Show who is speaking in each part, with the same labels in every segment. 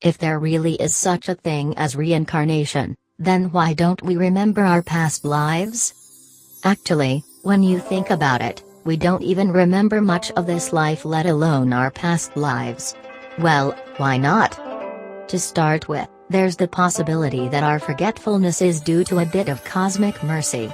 Speaker 1: If there really is such a thing as reincarnation, then why don't we remember our past lives? Actually, when you think about it, we don't even remember much of this life, let alone our past lives. Well, why not? To start with, there's the possibility that our forgetfulness is due to a bit of cosmic mercy.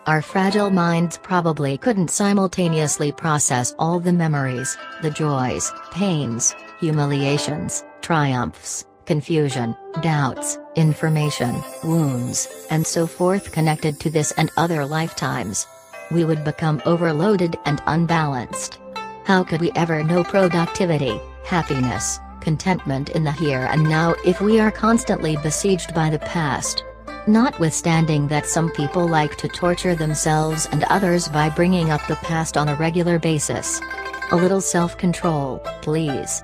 Speaker 1: Our fragile minds probably couldn't simultaneously process all the memories, the joys, pains, humiliations, triumphs, confusion, doubts, information, wounds, and so forth connected to this and other lifetimes. We would become overloaded and unbalanced. How could we ever know productivity, happiness, contentment in the here and now if we are constantly besieged by the past? Notwithstanding that some people like to torture themselves and others by bringing up the past on a regular basis. A little self-control, please.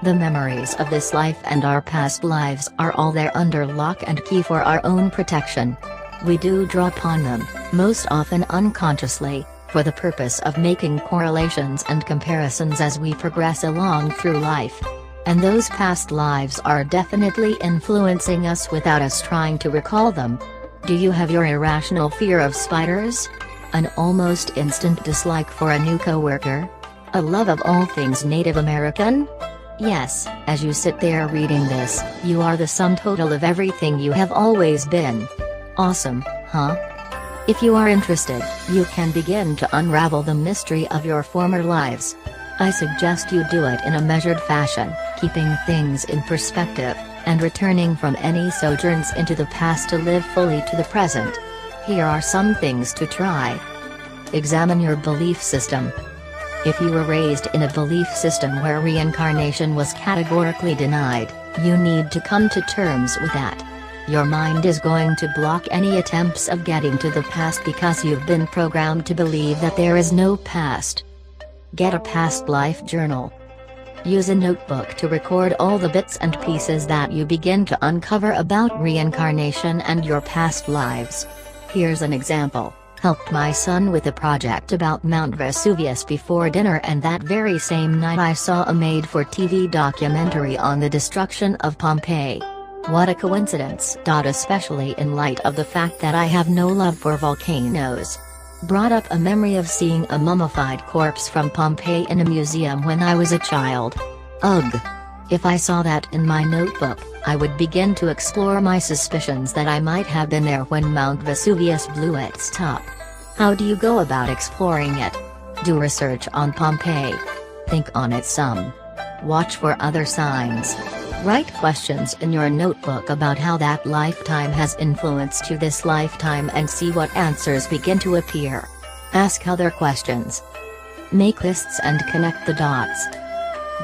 Speaker 1: The memories of this life and our past lives are all there under lock and key for our own protection. We do draw upon them, most often unconsciously, for the purpose of making correlations and comparisons as we progress along through life. And those past lives are definitely influencing us without us trying to recall them. Do you have your irrational fear of spiders? An almost instant dislike for a new coworker? A love of all things Native American? Yes, as you sit there reading this, you are the sum total of everything you have always been. Awesome, huh? If you are interested, you can begin to unravel the mystery of your former lives. I suggest you do it in a measured fashion, keeping things in perspective, and returning from any sojourns into the past to live fully to the present. Here are some things to try. Examine your belief system. If you were raised in a belief system where reincarnation was categorically denied, you need to come to terms with that. Your mind is going to block any attempts of getting to the past because you've been programmed to believe that there is no past. Get a past life journal. Use a notebook to record all the bits and pieces that you begin to uncover about reincarnation and your past lives. Here's an example. Helped my son with a project about Mount Vesuvius before dinner, and that very same night I saw a made-for-TV documentary on the destruction of Pompeii. What a coincidence. Especially in light of the fact that I have no love for volcanoes. Brought up a memory of seeing a mummified corpse from Pompeii in a museum when I was a child. Ugh. If I saw that in my notebook, I would begin to explore my suspicions that I might have been there when Mount Vesuvius blew its top. How do you go about exploring it? Do research on Pompeii. Think on it some. Watch for other signs. Write questions in your notebook about how that lifetime has influenced you this lifetime and see what answers begin to appear. Ask other questions. Make lists and connect the dots.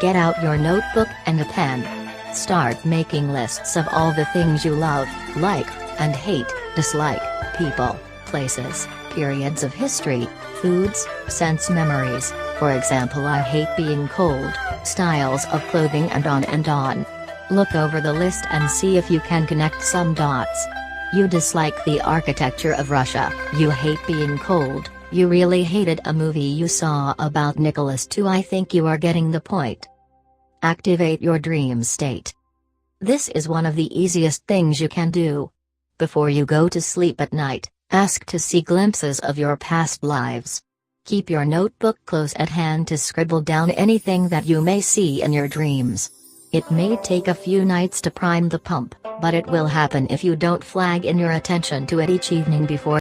Speaker 1: Get out your notebook and a pen. Start making lists of all the things you love, like, and hate, dislike, people, places, periods of history, foods, sense memories. For example, I hate being cold, styles of clothing, and on and on. Look over the list and see if you can connect some dots. You dislike the architecture of Russia, you hate being cold, you really hated a movie you saw about Nicholas II. I think you are getting the point. Activate your dream state. This is one of the easiest things you can do. Before you go to sleep at night, ask to see glimpses of your past lives. Keep your notebook close at hand to scribble down anything that you may see in your dreams. It may take a few nights to prime the pump, but it will happen if you don't flag in your attention to it each evening before